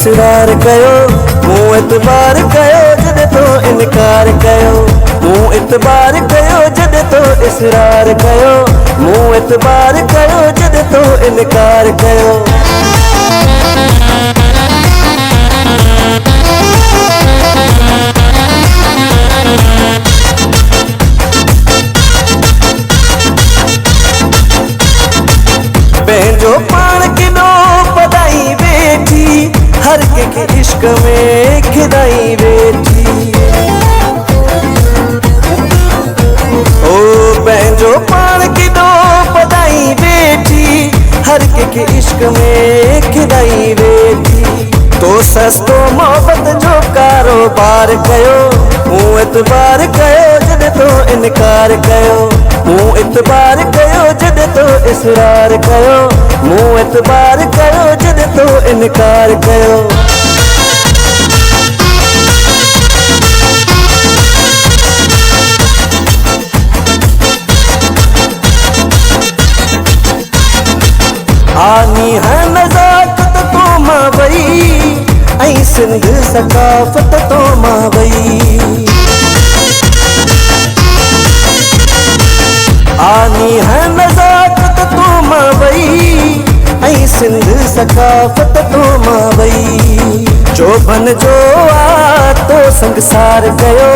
इसरार कयो, मूं एतबार कयो जॾहिं तो इनकार कयो। मूं एतबार कयो जॾहिं तो इसरार कयो, मूं एतबार कयो जॾहिं तो इनकार कयो। पंहिंजो पाण केॾो पढ़ाई वेठी, हर कंहिंखे इश्क में खिदाई वेठी। ओ पंहिंजो पाण केॾो पढ़ाई वेठी, हर कंहिंखे इश्क में खिदाई वेठी। तो सस्तो मोहब्बत जो कारोबार कयो, मूं एतबार कयो जॾहिं तो इनकार कयो। मूं एतबार कयो जॾहिं तो इसरार कयो, मूं एतबार कयो जॾहिं तो इनकार कयो। आनी है नज़ाकत तो मां वई, ऐं सिंध सकाफ़त तो मां वई। आनी है नज़ाकत तो मां वई, ऐं सिंध सकाफ़त तो मां वई। चोभन जो आ तो संगसार कयो,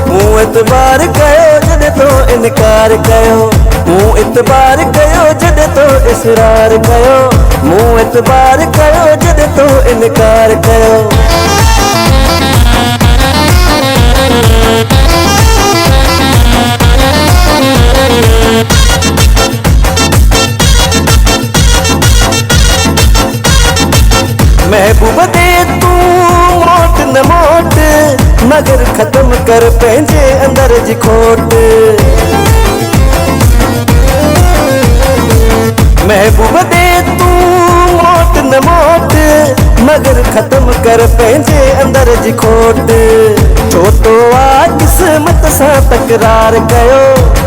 मूं एतबार कयो जॾहिं तो इनकार कयो। मूं एतबार कयो जॾहिं तो इसरार कयो, मूं एतबार कयो जॾहिं तो इनकार कयो। महबूब दे तू मोट न मोट, मगर खत्म कर पंहिंजे अंदर जी खोट। महबूब दे तू मोट न मोट, मगर खत्म कर पंहिंजे अंदर जी खोट। छो तो आ किस्मत सां तकरार कयो,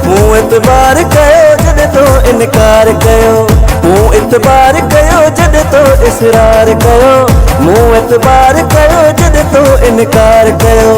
मूं एतबार कयो जॾहिं तो इनकार कयो। मूं एतबार कयो जॾहिं तो इसरार कयो, मूं एतबार कयो जॾहिं तो इनकार कयो।